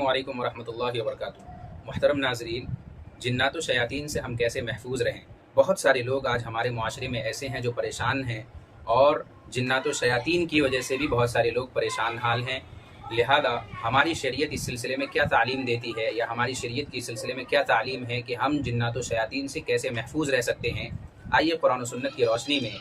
अस्सलामु अलैकुम वरहमतुल्लाहि वबरकातुहू। मुहतरम नाज़रीन, जिन्नात व शयातीन से हम कैसे महफूज रहें। बहुत सारे लोग आज हमारे माशरे में ऐसे हैं जो परेशान हैं, और जिन्नात व शयातीन की वजह से भी बहुत सारे लोग परेशान हाल हैं। लिहाजा हमारी शरीयत इस सिलसिले में क्या तालीम देती है, या हमारी शरीयत की सिलसिले में क्या तालीम है कि हम जिन्नात व शयातीन से कैसे महफूज रह सकते हैं। आइए कुरान और सुन्नत की रोशनी में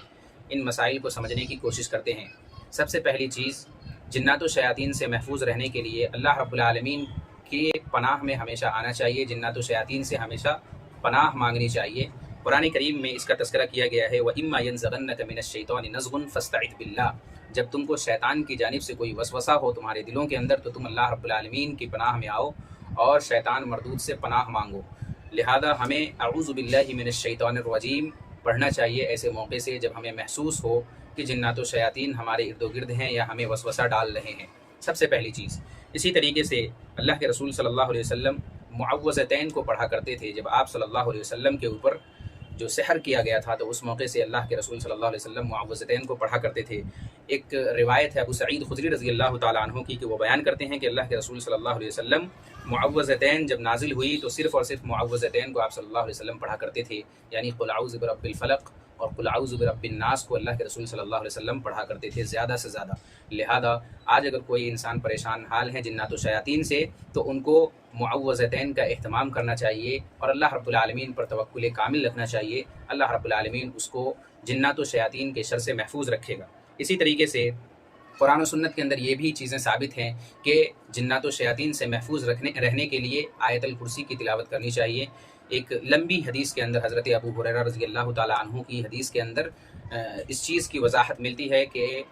इन मसाइल को समझने की कोशिश करते हैं। सबसे पहली चीज़, जिन्नात व शयातीन से महफूज रहने के लिए अल्लाह रब्बुल आलमीन के पनाह में हमेशा आना चाहिए। जिन्नात व शयातीन से हमेशा पनाह मांगनी चाहिए। कुरान करीम में इसका तज़किरा किया गया है, व इम्मा यनज़गन्नक मिनश्शैतानि नज़गुन फ़स्तइज़ बिल्लाह। जब तुमको शैतान की जानिब से कोई वसवसा हो तुम्हारे दिलों के अंदर, तो तुम अल्लाह रब्बुल आलमीन की पनाह में आओ और शैतान मरदूद से पनाह मांगो। लिहाजा हमें अऊज़ु बिल्लाहि मिनश्शैतानिर रजीम पढ़ना चाहिए ऐसे मौके से जब हमें महसूस हो कि जिन्नात व शयातीन हमारे इर्द गिर्द हैं या हमें वसवसा डाल रहे हैं। सबसे पहली चीज़। इसी तरीके से अल्लाह के रसूल सल्लल्लाहु अलैहि वसल्लम मुअव्वज़तैन को पढ़ा करते थे। जब आप सल्लल्लाहु अलैहि वसल्लम के ऊपर जो सहर किया गया था, तो उस मौके से अल्लाह के रसूल सल्लल्लाहु अलैहि वसल्लम मुअव्वज़तैन को पढ़ा करते थे। एक रिवायत है अबू सईद खुदरी रज़ी अल्लाह तआला अन्हु की, कि वो बयान करते हैं कि अल्लाह के रसूल सल्लल्लाहु अलैहि वसल्लम मुअव्वज़तैन जब नाजिल हुई तो सिर्फ़ और सिर्फ मुअव्वज़तैन को आप सल्लल्लाहु अलैहि वसल्लम पढ़ा करते थे, यानी कुल अऊज़ु बिरब्बिल फलक और कुल अऊज़ु बिरब्बिन नास को अल्लाह के रसूल सल्लल्लाहु अलैहि वसल्लम पढ़ा करते थे ज़्यादा से ज़्यादा। लिहाजा आज अगर कोई इंसान परेशान हाल है जिन्नात व शयातीन से, तो उनको मुअव्वज़तैन का एहतमाम करना चाहिए और अल्लाह रब्बुल आलमीन पर तवक्कुल कामिल रखना चाहिए। अल्लाह रब्बुल आलमीन उसको जिन्नात व शयातीन के शर से महफूज रखेगा। इसी तरीके से कुरान और सुन्नत के अंदर ये भी चीज़ें साबित हैं कि जिन्नात व शयातीन से महफूज रहने के लिए आयतल कुर्सी की तिलावत करनी चाहिए। एक लंबी हदीस के अंदर हज़रत अबू हुरैरा रज़ी अल्लाह तआला अन्हु की हदीस के अंदर इस चीज़ की वजाहत मिलती है कि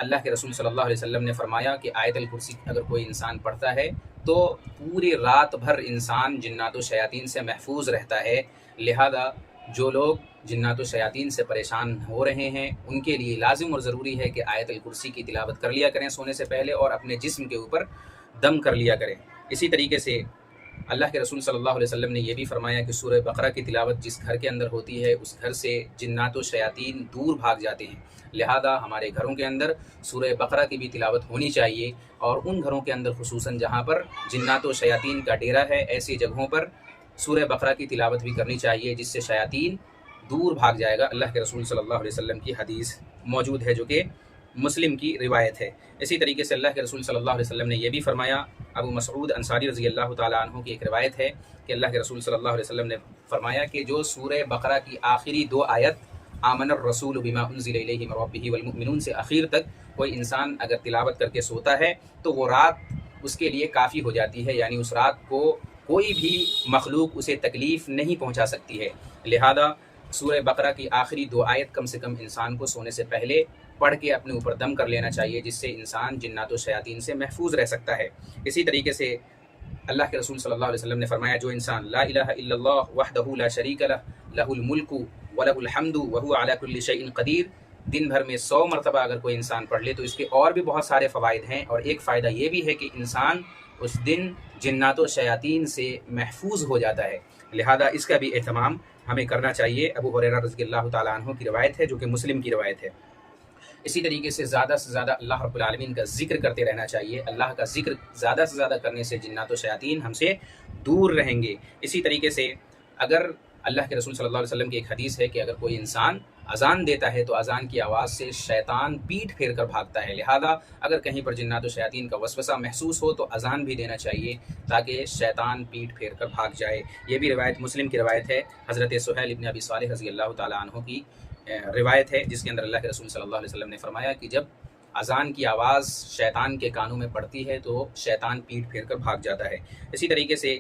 अल्लाह के रसूल सल्लल्लाहु अलैहि वसल्लम ने फरमाया कि आयतल कुर्सी अगर कोई इंसान पढ़ता है तो पूरी रात भर इंसान जिन्नात व शयातीन से महफूज रहता है। लिहाजा जो लोग जिन्नात व शयातीन से परेशान हो रहे हैं उनके लिए लाजिम और ज़रूरी है कि आयतल कुर्सी की तिलावत कर लिया करें सोने से पहले, और अपने जिस्म के ऊपर दम कर लिया करें। इसी तरीके से अल्लाह के रसूल सल्लल्लाहु अलैहि वसल्लम ने यह भी फरमाया कि सूरह बकरा की तिलावत जिस घर के अंदर होती है उस घर से जिन्नात व शयातीन दूर भाग जाते हैं। लिहाजा हमारे घरों के अंदर सूरह बकरा की भी तिलावत होनी चाहिए, और उन घरों के अंदर खुसूसन जहाँ पर जिन्नात व शयातीन का डेरा है ऐसी जगहों पर सूरह बकरा की तिलावत भी करनी चाहिए, जिससे शयातीन दूर भाग जाएगा। अल्लाह के रसूल सल्लल्लाहु अलैहि वसल्लम की हदीस मौजूद है जो कि मुस्लिम की रिवायत है। इसी तरीके से अल्लाह के रसूल सल्लल्लाहु अलैहि वसल्लम ने यह भी फरमाया, अबू मसऊद अंसारी रज़ी अल्लाह तआला अन्हु की एक रिवायत है कि अल्लाह के रसूल सल्लल्लाहु अलैहि वसल्लम ने फरमाया कि जो सूरह बकरा की आखिरी दो आयत आमनर रसूल बिमा उन्ज़िला इलैहि मिन रब्बिही वल मुमिनून से आखिर तक कोई इंसान अगर तिलावत करके सोता है तो वो रात उसके लिए काफ़ी हो जाती है, यानी उस रात को कोई भी मखलूक उसे तकलीफ़ नहीं पहुँचा सकती है। लिहाजा सूरह बकरा की आखिरी दो आयत कम से कम इंसान को सोने से पहले पढ़ के अपने ऊपर दम कर लेना चाहिए, जिससे इंसान जिन्नात व शयातीन से महफूज रह सकता है। इसी तरीके से अल्लाह के रसूल सल्लल्लाहु अलैहि वसल्लम ने फरमाया, जो इंसान ला इलाहा इल्लल्लाह वहदहू ला शरीका लह लहुल मुल्कु व लहुल हम्दु व हुवा अला कुल्लि शैइन क़दीर, दिन भर में 100 मरतबा अगर कोई इंसान पढ़ ले तो इसके और भी बहुत सारे फ़वाइद हैं। और एक फ़ायदा ये भी है कि इंसान उस दिन जिन्नात व शयातीन से महफूज हो जाता है। लिहाजा इसका भी एहतमाम हमें करना चाहिए। अबू हुरैरा रज़ी अल्लाह तआला अन्हु की रिवायत है जो कि मुस्लिम की रिवायत है। इसी तरीके से ज़्यादा अल्लाह रब्बुल आलमीन का ज़िक्र करते रहना चाहिए। अल्लाह का ज़िक्र ज़्यादा से ज़्यादा करने से जिन्नात व शयातीन हमसे दूर रहेंगे। इसी तरीके से अगर अल्लाह के रसूल सल्लल्लाहु अलैहि वसल्लम की एक हदीस है कि अगर कोई इंसान अज़ान देता है तो अज़ान की आवाज़ से शैतान पीठ फेर कर भागता है। लिहाजा अगर कहीं पर जिन्नात व शयातीन का वसवसा महसूस हो तो अज़ान भी देना चाहिए ताकि शैतान पीठ फेर कर भाग जाए। ये भी रिवायत मुस्लिम की रिवायत है। हज़रत सुहैल इब्न अबी सालिह रज़ी अल्लाह तआला अन्हु की रिवायत है, जिसके अंदर अल्लाह के रसूल सल्लल्लाहु अलैहि वसल्लम ने फरमाया कि जब अज़ान की आवाज़ शैतान के कानों में पड़ती है तो शैतान पीठ फेर कर भाग जाता है। इसी तरीके से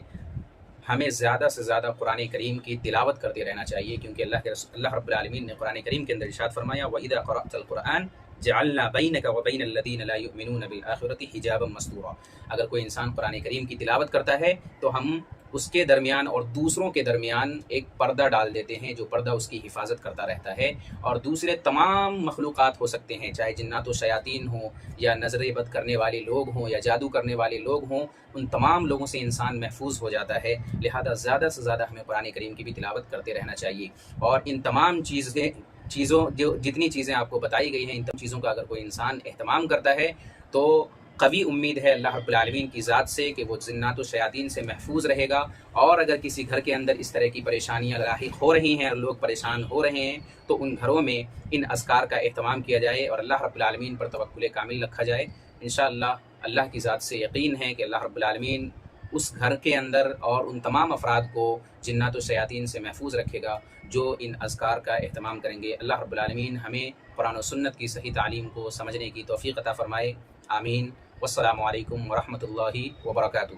हमें ज़्यादा से ज़्यादा कुरान करीम की तिलावत करते रहना चाहिए, क्योंकि अल्लाह रब्बुल आलमीन ने कुरान करीम के अंदर इरशाद फरमाया, व इज़ा क़रअतल कुरआन जअलना बैनक व बैनल लज़ीना ला युमिनूना बिल आखिरति हिजाबन मस्तूरा। अगर कोई इंसान कुरान करीम की तिलावत करता है तो हम उसके दरमियान और दूसरों के दरमियान एक पर्दा डाल देते हैं, जो पर्दा उसकी हिफाजत करता रहता है। और दूसरे तमाम मखलूक़ात हो सकते हैं, चाहे जिन्नात व शयातीन हों या नज़र बद करने वाले लोग हों या जादू करने वाले लोग हों, उन तमाम लोगों से इंसान महफूज हो जाता है। लिहाजा ज़्यादा से ज़्यादा हमें कुरान करीम की भी तिलावत करते रहना चाहिए। और इन तमाम चीज़ों जो जितनी चीज़ें आपको बताई गई हैं, इन तमाम चीज़ों का अगर कोई इंसान एहतमाम करता है तो قوی امید ہے اللہ رب العالمین کی ذات سے کہ وہ جنات و شیاطین سے محفوظ رہے گا. اور اگر کسی گھر کے اندر اس طرح کی پریشانیاں لاحق ہو رہی ہیں اور لوگ پریشان ہو رہے ہیں تو ان گھروں میں ان اذکار کا اہتمام کیا جائے اور اللہ رب العالمین پر توکل کامل رکھا جائے. انشاءاللہ اللہ کی ذات سے یقین ہے کہ اللہ رب العالمین اس گھر کے اندر اور ان تمام افراد کو جنات و شیاطین سے محفوظ رکھے گا جو ان اذکار کا اہتمام کریں گے. اللہ رب العالمین ہمیں قرآن و سنت کی صحیح تعلیم کو سمجھنے کی توفیق عطا فرمائے. آمین. والسلام علیکم ورحمۃ اللہ وبرکاتہ.